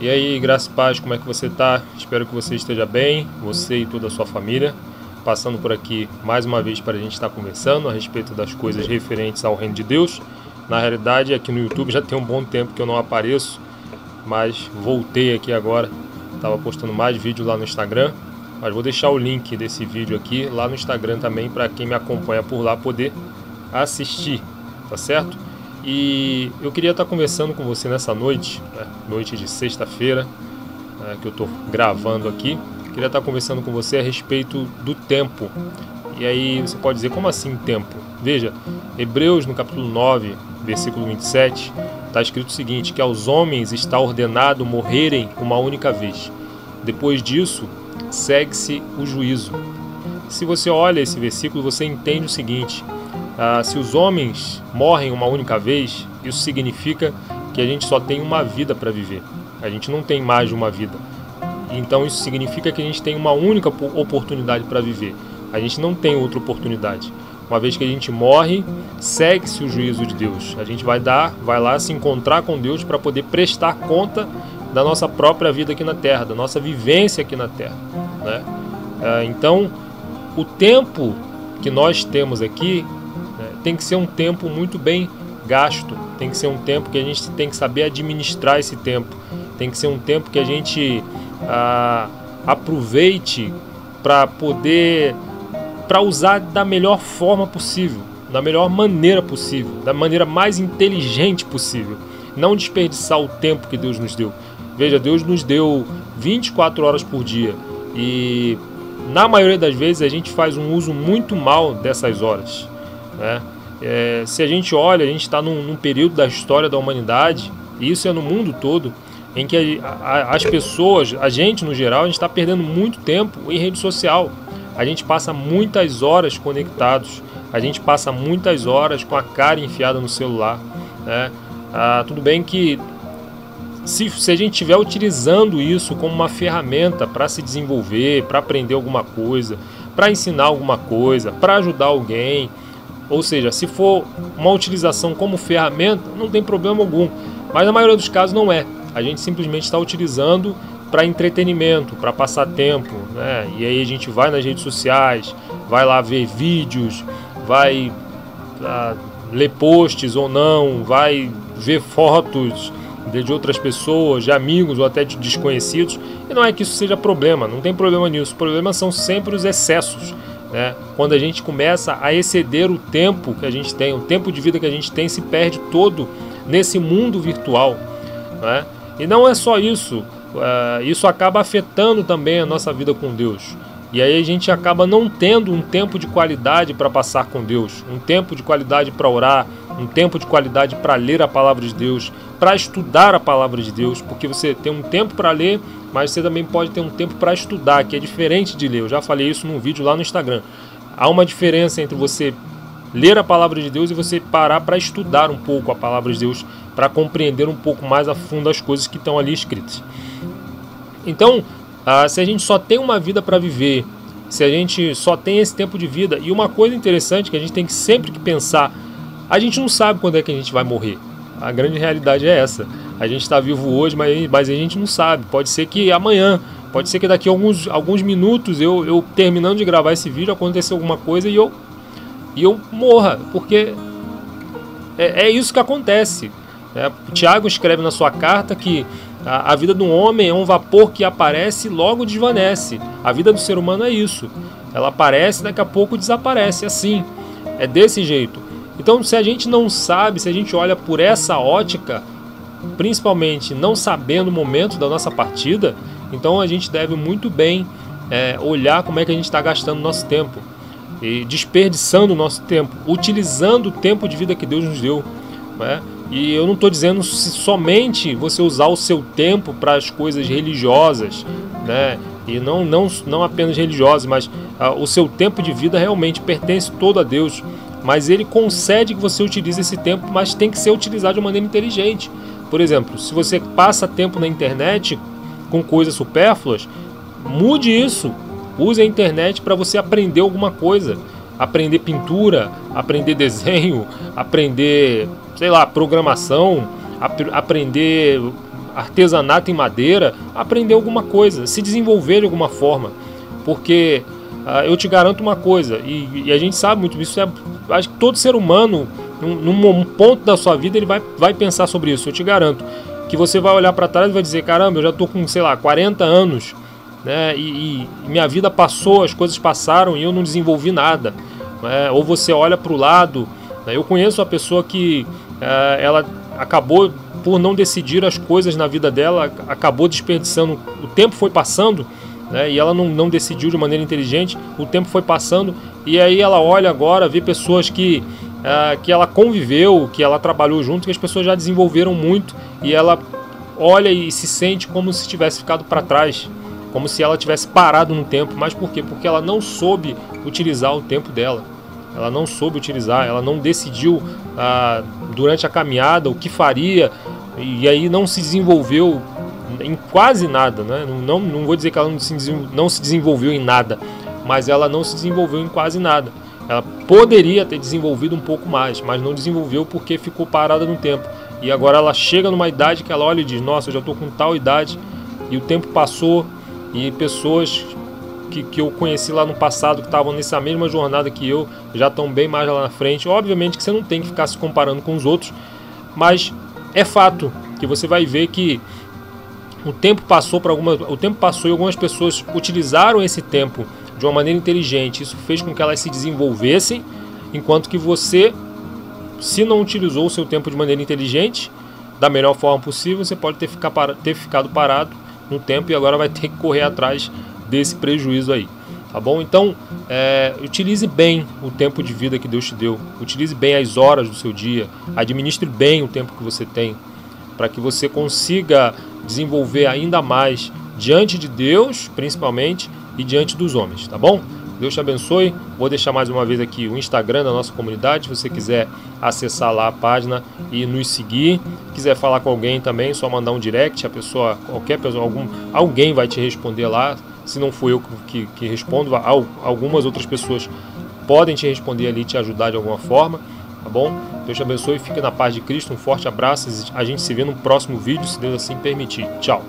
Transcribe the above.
E aí, graça e paz, como é que você está? Espero que você esteja bem, você e toda a sua família. Passando por aqui mais uma vez para a gente estar conversando a respeito das coisas referentes ao reino de Deus. Na realidade, aqui no YouTube já tem um bom tempo que eu não apareço, mas voltei aqui agora. Estava postando mais vídeos lá no Instagram, mas vou deixar o link desse vídeo aqui lá no Instagram também para quem me acompanha por lá poder assistir, tá certo? E eu queria estar conversando com você nessa noite, né? Noite de sexta-feira, que eu estou gravando aqui. Queria estar conversando com você a respeito do tempo. E aí você pode dizer, como assim tempo? Veja, Hebreus no capítulo 9, versículo 27, está escrito o seguinte, que aos homens está ordenado morrerem uma única vez. Depois disso, segue-se o juízo. Se você olha esse versículo, você entende o seguinte, se os homens morrem uma única vez, isso significa que a gente só tem uma vida para viver. A gente não tem mais de uma vida. Então isso significa que a gente tem uma única oportunidade para viver. A gente não tem outra oportunidade. Uma vez que a gente morre, segue-se o juízo de Deus. A gente vai lá se encontrar com Deus para poder prestar conta da nossa própria vida aqui na Terra, da nossa vivência aqui na Terra, né? Então, o tempo que nós temos aqui, né, tem que ser um tempo muito bem gasto. Tem que ser um tempo que a gente tem que saber administrar esse tempo. Tem que ser um tempo que a gente aproveite para usar da melhor forma possível, da melhor maneira possível, da maneira mais inteligente possível. Não desperdiçar o tempo que Deus nos deu. Veja, Deus nos deu 24 horas por dia e na maioria das vezes a gente faz um uso muito mal dessas horas, né? Se a gente olha, a gente está num período da história da humanidade, e isso é no mundo todo, em que as pessoas, a gente no geral, a gente está perdendo muito tempo em rede social. A gente passa muitas horas conectados, a gente passa muitas horas com a cara enfiada no celular, né? Tudo bem que se a gente estiver utilizando isso como uma ferramenta para se desenvolver, para aprender alguma coisa, para ensinar alguma coisa, para ajudar alguém, ou seja, se for uma utilização como ferramenta, não tem problema algum, mas na maioria dos casos não é. A gente simplesmente está utilizando para entretenimento, para passar tempo, né? E aí a gente vai nas redes sociais, vai lá ver vídeos, vai ler posts ou não, vai ver fotos de outras pessoas, de amigos ou até de desconhecidos. E não é que isso seja problema, não tem problema nisso. O problema são sempre os excessos, né? Quando a gente começa a exceder o tempo que a gente tem, o tempo de vida que a gente tem se perde todo nesse mundo virtual, né? E não é só isso, isso acaba afetando também a nossa vida com Deus. E aí a gente acaba não tendo um tempo de qualidade para passar com Deus, um tempo de qualidade para orar, um tempo de qualidade para ler a palavra de Deus, para estudar a palavra de Deus, porque você tem um tempo para ler, mas você também pode ter um tempo para estudar, que é diferente de ler. Eu já falei isso num vídeo lá no Instagram. Há uma diferença entre você ler a palavra de Deus e você parar para estudar um pouco a palavra de Deus, para compreender um pouco mais a fundo as coisas que estão ali escritas. Então, se a gente só tem uma vida para viver, se a gente só tem esse tempo de vida, e uma coisa interessante que a gente tem que sempre que pensar, a gente não sabe quando é que a gente vai morrer. A grande realidade é essa. A gente está vivo hoje, mas a gente não sabe. Pode ser que amanhã, pode ser que daqui a alguns minutos, eu terminando de gravar esse vídeo, aconteça alguma coisa e eu morra, porque é isso que acontece. Tiago escreve na sua carta que a vida do homem é um vapor que aparece e logo desvanece. A vida do ser humano é isso. Ela aparece e daqui a pouco desaparece. Assim, é desse jeito. Então, se a gente não sabe, se a gente olha por essa ótica, principalmente não sabendo o momento da nossa partida, então a gente deve muito bem olhar como é que a gente está gastando o nosso tempo, e desperdiçando o nosso tempo, utilizando o tempo de vida que Deus nos deu, né? E eu não estou dizendo somente você usar o seu tempo para as coisas religiosas, né? E não apenas religiosas, mas o seu tempo de vida realmente pertence todo a Deus. Mas Ele concede que você utilize esse tempo, mas tem que ser utilizado de maneira inteligente. Por exemplo, se você passa tempo na internet com coisas supérfluas, mude isso. Use a internet para você aprender alguma coisa. Aprender pintura, aprender desenho, aprender, sei lá, programação, aprender artesanato em madeira, aprender alguma coisa, se desenvolver de alguma forma, porque eu te garanto uma coisa, e a gente sabe muito disso, acho que todo ser humano, num ponto da sua vida, ele vai pensar sobre isso. Eu te garanto que você vai olhar para trás e vai dizer, caramba, eu já estou com, sei lá, 40 anos, né, e minha vida passou, as coisas passaram e eu não desenvolvi nada, né? Ou você olha para o lado, né? Eu conheço uma pessoa que ela acabou por não decidir as coisas na vida dela, acabou desperdiçando, o tempo foi passando, né, e ela não decidiu de maneira inteligente, o tempo foi passando, e aí ela olha agora, vê pessoas que ela conviveu, que ela trabalhou junto, que as pessoas já desenvolveram muito, e ela olha e se sente como se tivesse ficado para trás, como se ela tivesse parado no tempo. Mas por quê? Porque ela não soube utilizar o tempo dela, ela não soube utilizar, ela não decidiu durante a caminhada o que faria, e aí não se desenvolveu em quase nada, né? Não vou dizer que ela não se desenvolveu em nada, mas ela não se desenvolveu em quase nada. Ela poderia ter desenvolvido um pouco mais, mas não desenvolveu porque ficou parada no tempo. E agora ela chega numa idade que ela olha e diz, nossa, eu já estou com tal idade, e o tempo passou, e pessoas que eu conheci lá no passado, que estavam nessa mesma jornada que eu, já estão bem mais lá na frente. Obviamente que você não tem que ficar se comparando com os outros, mas é fato que você vai ver que o tempo passou e algumas pessoas utilizaram esse tempo de uma maneira inteligente. Isso fez com que elas se desenvolvessem, enquanto que você, se não utilizou o seu tempo de maneira inteligente, da melhor forma possível, você pode ter ficado parado no tempo e agora vai ter que correr atrás desse prejuízo aí, tá bom? Então, utilize bem o tempo de vida que Deus te deu, utilize bem as horas do seu dia, administre bem o tempo que você tem, para que você consiga desenvolver ainda mais diante de Deus, principalmente, e diante dos homens, tá bom? Deus te abençoe. Vou deixar mais uma vez aqui o Instagram da nossa comunidade, se você quiser acessar lá a página e nos seguir. Quiser falar com alguém também, só mandar um direct, qualquer pessoa, alguém vai te responder lá. Se não for eu que respondo, algumas outras pessoas podem te responder ali e te ajudar de alguma forma, tá bom? Deus te abençoe, fique na paz de Cristo, um forte abraço, a gente se vê no próximo vídeo, se Deus assim permitir. Tchau!